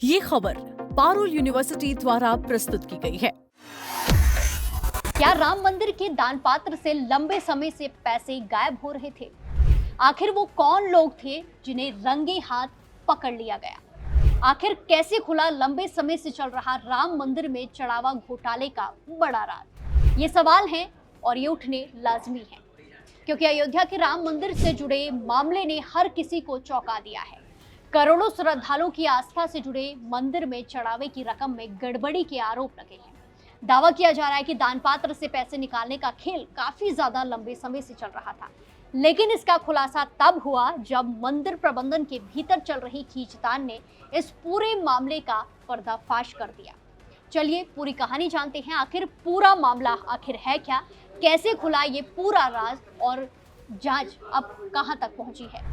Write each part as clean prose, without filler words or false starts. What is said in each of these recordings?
ये खबर पारुल यूनिवर्सिटी द्वारा प्रस्तुत की गई है। क्या राम मंदिर के दान पात्र से लंबे समय से पैसे गायब हो रहे थे? आखिर वो कौन लोग थे जिन्हें रंगे हाथ पकड़ लिया गया? आखिर कैसे खुला लंबे समय से चल रहा राम मंदिर में चढ़ावा घोटाले का बड़ा राज? ये सवाल हैं और ये उठने लाजमी हैं, क्योंकि अयोध्या के राम मंदिर से जुड़े मामले ने हर किसी को चौंका दिया है। करोड़ों श्रद्धालुओं की आस्था से जुड़े मंदिर में चढ़ावे की रकम में गड़बड़ी के आरोप लगे हैं। दावा किया जा रहा है कि दान पात्र से पैसे निकालने का खेल काफी ज्यादा लंबे समय से चल रहा था, लेकिन इसका खुलासा तब हुआ जब मंदिर प्रबंधन के भीतर चल रही खींचतान ने इस पूरे मामले का पर्दाफाश कर दिया। चलिए पूरी कहानी जानते हैं। आखिर पूरा मामला आखिर है क्या, कैसे खुला ये पूरा राज और जांच अब कहां तक पहुंची है।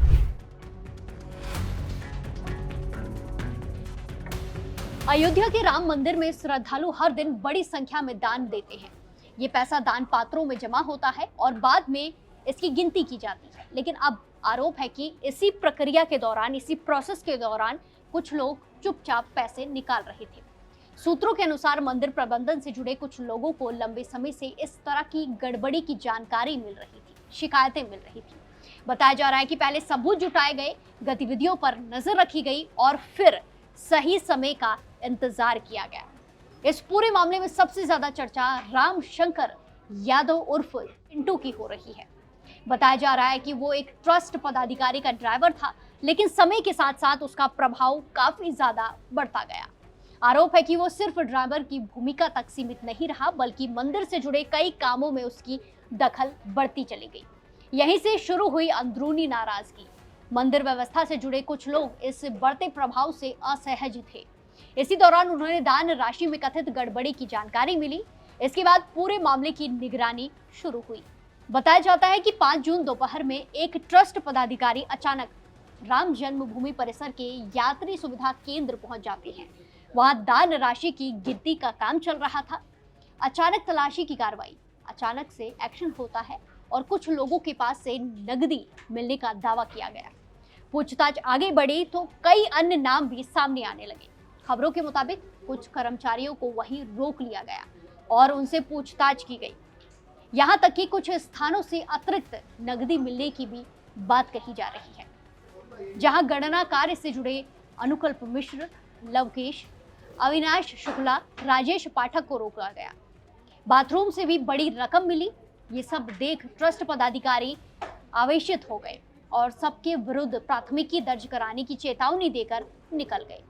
अयोध्या के राम मंदिर में श्रद्धालु हर दिन बड़ी संख्या में दान देते हैं। ये पैसा दान पात्रों में जमा होता है और बाद में इसकी गिनती की जाती है। लेकिन अब आरोप है कि इसी प्रक्रिया के दौरान, इसी प्रोसेस के दौरान कुछ लोग चुपचाप पैसे निकाल रहे थे। सूत्रों के अनुसार मंदिर प्रबंधन से जुड़े कुछ लोगों को लंबे समय से इस तरह की गड़बड़ी की जानकारी मिल रही थी, शिकायतें मिल रही थी। बताया जा रहा है कि पहले सबूत जुटाए गए, गतिविधियों पर नजर रखी गई और फिर सही समय का इंतजार किया गया। इस पूरे मामले में सबसे ज्यादा चर्चा राम शंकर यादव उर्फ पिंटू की हो रही है। बताया जा रहा है कि वो एक ट्रस्ट पदाधिकारी का ड्राइवर था, लेकिन समय के साथ साथ उसका प्रभाव काफी ज्यादा बढ़ता गया। आरोप है कि वो सिर्फ ड्राइवर की भूमिका तक सीमित नहीं रहा, बल्कि मंदिर से जुड़े कई कामों में उसकी दखल बढ़ती चली गई। यहीं से शुरू हुई अंदरूनी नाराजगी। मंदिर व्यवस्था से जुड़े कुछ लोग इस बढ़ते प्रभाव से असहज थे। इसी दौरान उन्होंने दान राशि में कथित गड़बड़ी की जानकारी मिली। इसके बाद पूरे मामले की निगरानी शुरू हुई। बताया जाता है कि 5 जून दोपहर में एक ट्रस्ट पदाधिकारी अचानक राम जन्मभूमि परिसर के यात्री सुविधा केंद्र पहुंच जाते हैं। वहां दान राशि की गिनती का काम चल रहा था। अचानक तलाशी की कार्रवाई, अचानक से एक्शन होता है और कुछ लोगों के पास से नकदी मिलने का दावा किया गया। पूछताछ आगे बढ़ी तो कई अन्य नाम भी सामने आने लगे। खबरों के मुताबिक कुछ कर्मचारियों को वहीं रोक लिया गया और उनसे पूछताछ की गई। यहां तक कि कुछ स्थानों से अतिरिक्त नकदी मिलने की भी बात कही जा रही है। जहां गणना कार्य से जुड़े अनुकल्प मिश्र, लवकेश, अविनाश शुक्ला, राजेश पाठक को रोका गया। बाथरूम से भी बड़ी रकम मिली। ये सब देख ट्रस्ट पदाधिकारी आवेशित हो गए और सबके विरुद्ध प्राथमिकी दर्ज कराने की चेतावनी देकर निकल गए।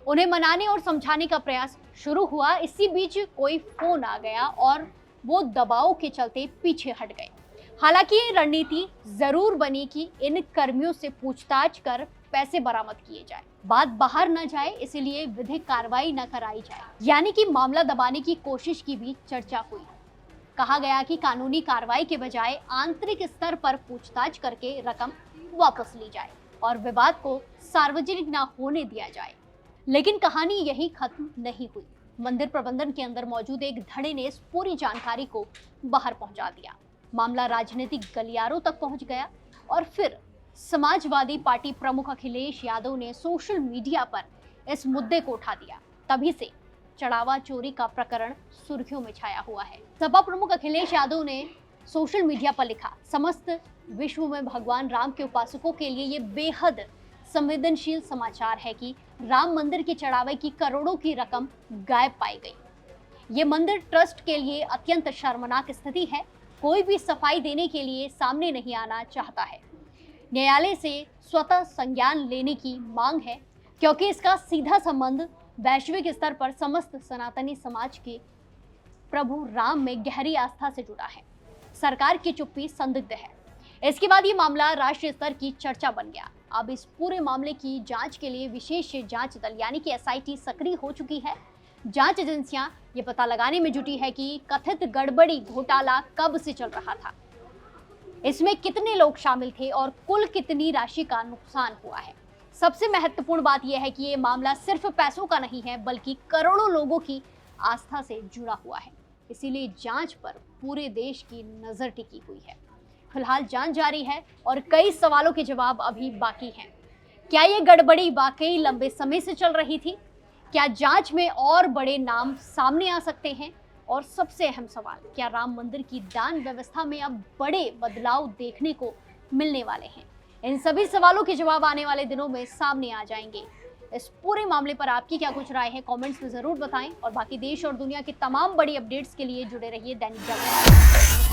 उन्हें मनाने और समझाने का प्रयास शुरू हुआ। इसी बीच कोई फोन आ गया और वो दबाव के चलते पीछे हट गए। हालांकि ये रणनीति जरूर बनी कि इन कर्मियों से पूछताछ कर पैसे बरामद किए जाए, बात बाहर न जाए, इसलिए विधिक कार्रवाई न कराई जाए। यानी कि मामला दबाने की कोशिश की भी चर्चा हुई। कहा गया कि कानूनी कार्रवाई के बजाय आंतरिक स्तर पर पूछताछ करके रकम वापस ली जाए और विवाद को सार्वजनिक न होने दिया जाए। लेकिन कहानी यही खत्म नहीं हुई। मंदिर प्रबंधन के अंदर मौजूद एक धड़े ने इस पूरी जानकारी को बाहर पहुंचा दिया। मामला राजनीतिक गलियारों तक पहुंच गया और फिर समाजवादी पार्टी प्रमुख अखिलेश यादव ने सोशल मीडिया पर इस मुद्दे को उठा दिया। तभी से चढ़ावा चोरी का प्रकरण सुर्खियों में छाया हुआ है। सपा प्रमुख अखिलेश यादव ने सोशल मीडिया पर लिखा, समस्त विश्व में भगवान राम के उपासकों के लिए ये बेहद संवेदनशील समाचार है कि राम मंदिर के चढ़ावे की करोड़ों की रकम गायब पाई गई। ये मंदिर ट्रस्ट के लिए अत्यंत शर्मनाक स्थिति है। कोई भी सफाई देने के लिए सामने नहीं आना चाहता है। न्यायालय से स्वतः संज्ञान लेने की मांग है, क्योंकि इसका सीधा संबंध वैश्विक स्तर पर समस्त सनातनी समाज के प्रभु राम में गहरी आस्था से जुड़ा है। सरकार की चुप्पी संदिग्ध है। इसके बाद ये मामला राष्ट्रीय स्तर की चर्चा बन गया। अब इस पूरे मामले की जांच के लिए विशेष जांच दल यानी कि एसआईटी सक्रिय हो चुकी है। जांच एजेंसियां ये पता लगाने में जुटी है कि कथित गड़बड़ी घोटाला कब से चल रहा था, इसमें कितने लोग शामिल थे और कुल कितनी राशि का नुकसान हुआ है। सबसे महत्वपूर्ण बात यह है कि ये मामला सिर्फ पैसों का नहीं है, बल्कि करोड़ों लोगों की आस्था से जुड़ा हुआ है। इसीलिए जांच पर पूरे देश की नजर टिकी हुई है। फिलहाल जांच जारी है और कई सवालों के जवाब अभी बाकी हैं। क्या ये गड़बड़ी वाकई लंबे समय से चल रही थी क्या जांच में और बड़े नाम सामने आ सकते हैं? और सबसे अहम सवाल, क्या राम मंदिर की दान व्यवस्था में अब बड़े बदलाव देखने को मिलने वाले हैं? इन सभी सवालों के जवाब आने वाले दिनों में सामने आ जाएंगे। इस पूरे मामले पर आपकी क्या कुछ राय है, कमेंट्स में जरूर बताएं और बाकी देश और दुनिया की तमाम बड़ी अपडेट्स के लिए जुड़े रहिए दैनिक जागरण।